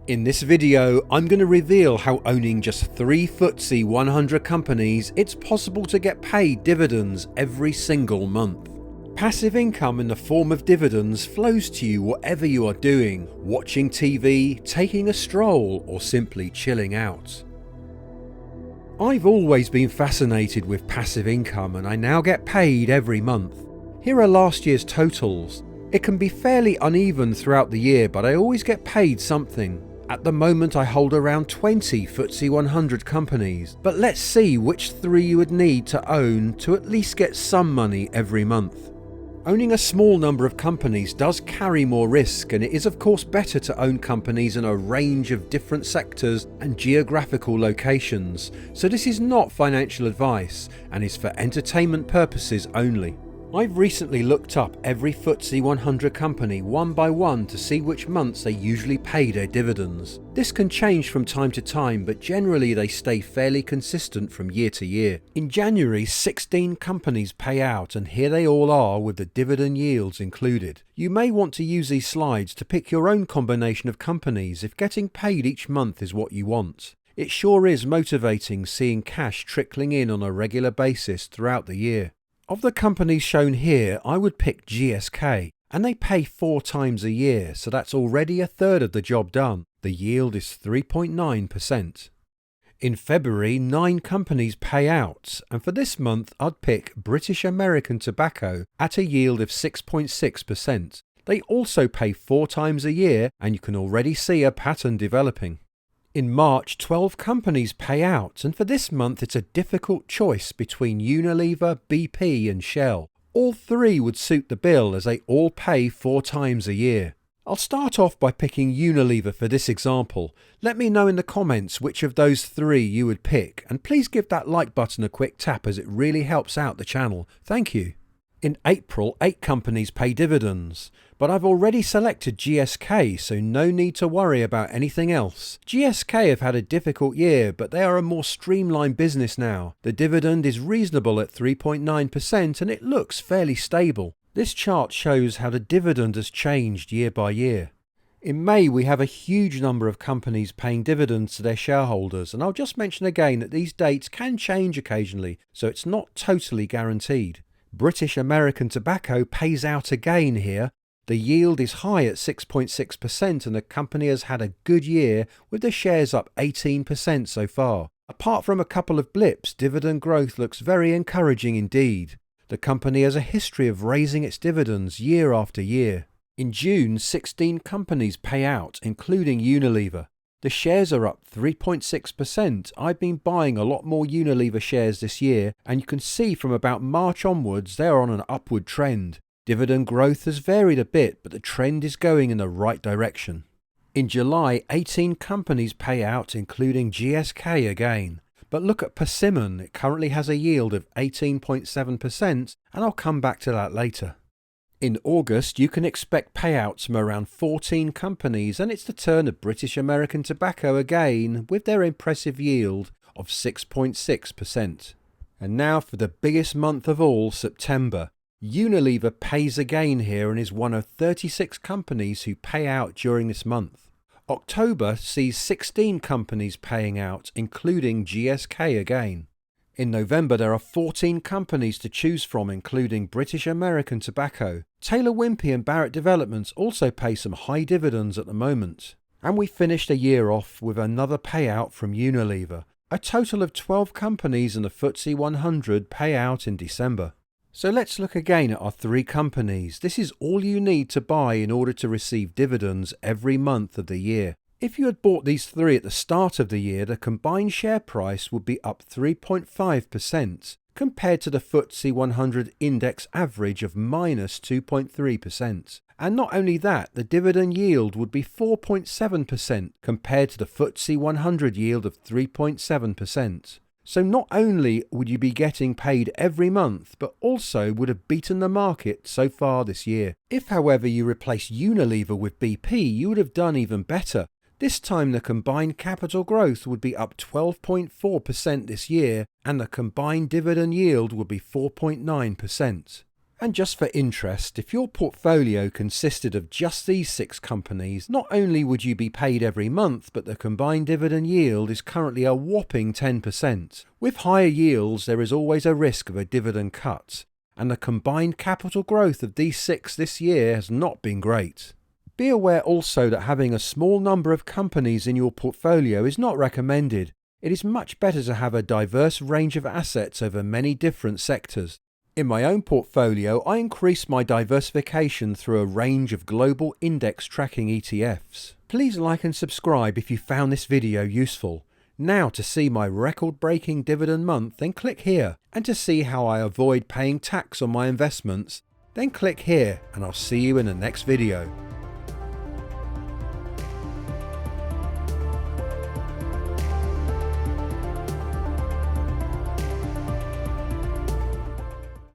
In this video, I'm going to reveal how owning just 3 FTSE 100 companies, it's possible to get paid dividends every single month. Passive income in the form of dividends flows to you whatever you are doing, watching TV, taking a stroll, or simply chilling out. I've always been fascinated with passive income and I now get paid every month. Here are last year's totals. It can be fairly uneven throughout the year, but I always get paid something. At the moment I hold around 20 FTSE 100 companies, but let's see which 3 you would need to own to at least get some money every month. Owning a small number of companies does carry more risk, and it is of course better to own companies in a range of different sectors and geographical locations, so this is not financial advice and is for entertainment purposes only. I've recently looked up every FTSE 100 company one by one to see which months they usually pay their dividends. This can change from time to time, but generally they stay fairly consistent from year to year. In January, 16 companies pay out, and here they all are with the dividend yields included. You may want to use these slides to pick your own combination of companies if getting paid each month is what you want. It sure is motivating seeing cash trickling in on a regular basis throughout the year. Of the companies shown here, I would pick GSK, and they pay 4 times a year, so that's already a third of the job done. The yield is 3.9%. In February, 9 companies pay out, and for this month I'd pick British American Tobacco at a yield of 6.6%. They also pay 4 times a year, and you can already see a pattern developing. In March, 12 companies pay out, and for this month it's a difficult choice between Unilever, BP and Shell. All 3 would suit the bill as they all pay 4 times a year. I'll start off by picking Unilever for this example. Let me know in the comments which of those 3 you would pick, and please give that like button a quick tap as it really helps out the channel. Thank you. In April, 8 companies pay dividends, but I've already selected GSK, so no need to worry about anything else. GSK have had a difficult year, but they are a more streamlined business now. The dividend is reasonable at 3.9% and it looks fairly stable. This chart shows how the dividend has changed year by year. In May, we have a huge number of companies paying dividends to their shareholders, and I'll just mention again that these dates can change occasionally, so it's not totally guaranteed. British American Tobacco pays out again here. The yield is high at 6.6% and the company has had a good year with the shares up 18% so far. Apart from a couple of blips, dividend growth looks very encouraging indeed. The company has a history of raising its dividends year after year. In June, 16 companies pay out, including Unilever. The shares are up 3.6%. I've been buying a lot more Unilever shares this year, and you can see from about March onwards they are on an upward trend. Dividend growth has varied a bit, but the trend is going in the right direction. In July, 18 companies pay out, including GSK again. But look at Persimmon, it currently has a yield of 18.7%, and I'll come back to that later. In August, you can expect payouts from around 14 companies, and it's the turn of British American Tobacco again with their impressive yield of 6.6%. And now for the biggest month of all, September. Unilever pays again here and is one of 36 companies who pay out during this month. October sees 16 companies paying out, including GSK again. In November, there are 14 companies to choose from, including British American Tobacco. Taylor Wimpey and Barratt Developments also pay some high dividends at the moment. And we finished a year off with another payout from Unilever. A total of 12 companies in the FTSE 100 pay out in December. So let's look again at our 3 companies. This is all you need to buy in order to receive dividends every month of the year. If you had bought these 3 at the start of the year, the combined share price would be up 3.5% compared to the FTSE 100 index average of minus 2.3%. And not only that, the dividend yield would be 4.7% compared to the FTSE 100 yield of 3.7%. So not only would you be getting paid every month, but also would have beaten the market so far this year. If, however, you replace Unilever with BP, you would have done even better. This time the combined capital growth would be up 12.4% this year, and the combined dividend yield would be 4.9%. And just for interest, if your portfolio consisted of just these 6 companies, not only would you be paid every month, but the combined dividend yield is currently a whopping 10%. With higher yields, there is always a risk of a dividend cut, and the combined capital growth of these 6 this year has not been great. Be aware also that having a small number of companies in your portfolio is not recommended. It is much better to have a diverse range of assets over many different sectors. In my own portfolio, I increased my diversification through a range of global index tracking ETFs. Please like and subscribe if you found this video useful. Now, to see my record-breaking dividend month, then click here. And to see how I avoid paying tax on my investments, then click here, and I'll see you in the next video.